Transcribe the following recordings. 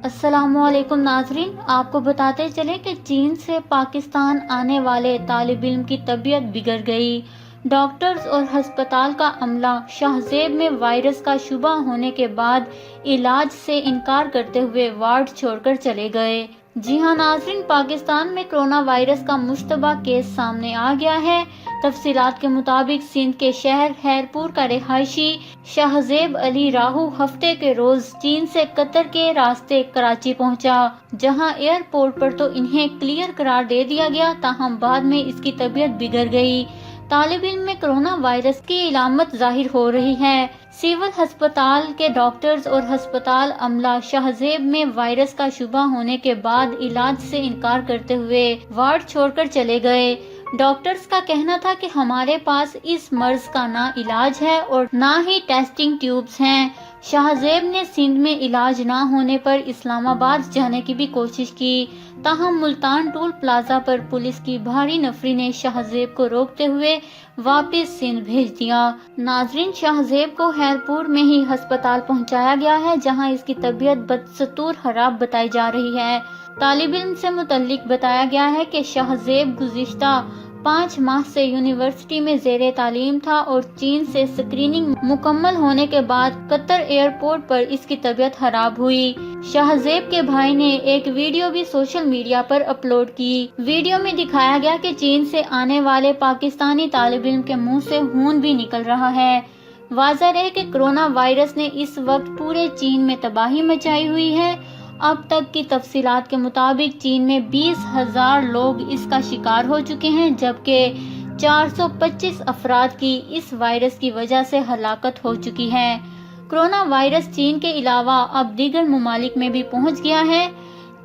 السلام علیکم ناظرین، آپ کو بتاتے چلیں کہ چین سے پاکستان آنے والے طالب علم کی طبیعت بگڑ گئی۔ ڈاکٹرز اور ہسپتال کا عملہ شاہ زیب میں وائرس کا شبہ ہونے کے بعد علاج سے انکار کرتے ہوئے وارڈ چھوڑ کر چلے گئے۔ جی ہاں ناظرین، پاکستان میں کرونا وائرس کا مشتبہ کیس سامنے آ گیا ہے۔ تفصیلات کے مطابق سندھ کے شہر خیرپور کا رہائشی شاہ زیب علی راہو ہفتے کے روز چین سے قطر کے راستے کراچی پہنچا، جہاں ایئرپورٹ پر تو انہیں کلیئر قرار دے دیا گیا، تاہم بعد میں اس کی طبیعت بگڑ گئی۔ طالب علم میں کرونا وائرس کی علامت ظاہر ہو رہی ہے۔ سول ہسپتال کے ڈاکٹرز اور ہسپتال عملہ شاہ زیب میں وائرس کا شبہ ہونے کے بعد علاج سے انکار کرتے ہوئے وارڈ چھوڑ کر چلے گئے۔ ڈاکٹرز کا کہنا تھا کہ ہمارے پاس اس مرض کا نہ علاج ہے اور نہ ہی ٹیسٹنگ ٹیوبز ہیں۔ شاہ زیب نے سندھ میں علاج نہ ہونے پر اسلام آباد جانے کی بھی کوشش کی، تاہم ملتان ٹول پلازا پر پولیس کی بھاری نفری نے شاہ زیب کو روکتے ہوئے واپس سندھ بھیج دیا۔ ناظرین، شاہ زیب کو خیرپور میں ہی ہسپتال پہنچایا گیا ہے، جہاں اس کی طبیعت بدستور خراب بتائی جا رہی ہے۔ طالب علم سے متعلق بتایا گیا ہے کہ شاہ زیب گزشتہ 5 ماہ سے یونیورسٹی میں زیر تعلیم تھا اور چین سے اسکریننگ مکمل ہونے کے بعد قطر ایئرپورٹ پر اس کی طبیعت خراب ہوئی۔ شاہ زیب کے بھائی نے ایک ویڈیو بھی سوشل میڈیا پر اپلوڈ کی۔ ویڈیو میں دکھایا گیا کہ چین سے آنے والے پاکستانی طالب علم کے منہ سے خون بھی نکل رہا ہے۔ واضح رہے کہ کرونا وائرس نے اس وقت پورے چین میں تباہی مچائی ہوئی ہے۔ اب تک کی تفصیلات کے مطابق چین میں 20,000 لوگ اس کا شکار ہو چکے ہیں، جبکہ 425 افراد کی اس وائرس کی وجہ سے ہلاکت ہو چکی ہے۔ کرونا وائرس چین کے علاوہ اب دیگر ممالک میں بھی پہنچ گیا ہے۔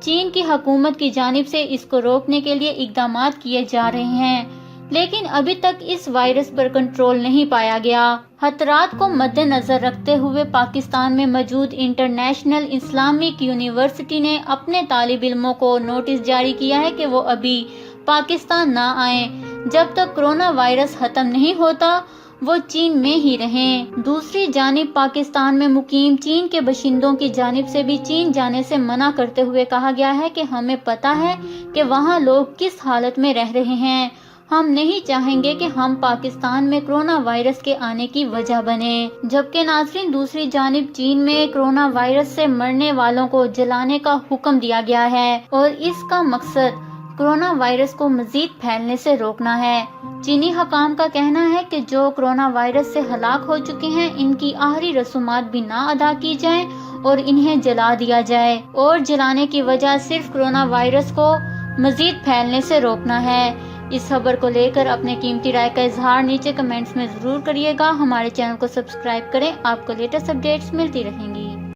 چین کی حکومت کی جانب سے اس کو روکنے کے لیے اقدامات کیے جا رہے ہیں، لیکن ابھی تک اس وائرس پر کنٹرول نہیں پایا گیا۔ خطرات کو مد نظر رکھتے ہوئے پاکستان میں موجود انٹرنیشنل اسلامک یونیورسٹی نے اپنے طالب علموں کو نوٹس جاری کیا ہے کہ وہ ابھی پاکستان نہ آئیں، جب تک کرونا وائرس ختم نہیں ہوتا وہ چین میں ہی رہیں۔ دوسری جانب پاکستان میں مقیم چین کے باشندوں کی جانب سے بھی چین جانے سے منع کرتے ہوئے کہا گیا ہے کہ ہمیں پتہ ہے کہ وہاں لوگ کس حالت میں رہ رہے ہیں، ہم نہیں چاہیں گے کہ ہم پاکستان میں کرونا وائرس کے آنے کی وجہ بنیں۔ جبکہ ناظرین، دوسری جانب چین میں کرونا وائرس سے مرنے والوں کو جلانے کا حکم دیا گیا ہے اور اس کا مقصد کرونا وائرس کو مزید پھیلنے سے روکنا ہے۔ چینی حکام کا کہنا ہے کہ جو کرونا وائرس سے ہلاک ہو چکے ہیں، ان کی آخری رسومات بھی نہ ادا کی جائیں اور انہیں جلا دیا جائے، اور جلانے کی وجہ صرف کرونا وائرس کو مزید پھیلنے سے روکنا ہے۔ اس خبر کو لے کر اپنے قیمتی رائے کا اظہار نیچے کمنٹس میں ضرور کریے گا۔ ہمارے چینل کو سبسکرائب کریں، آپ کو لیٹسٹ اپڈیٹس ملتی رہیں گی۔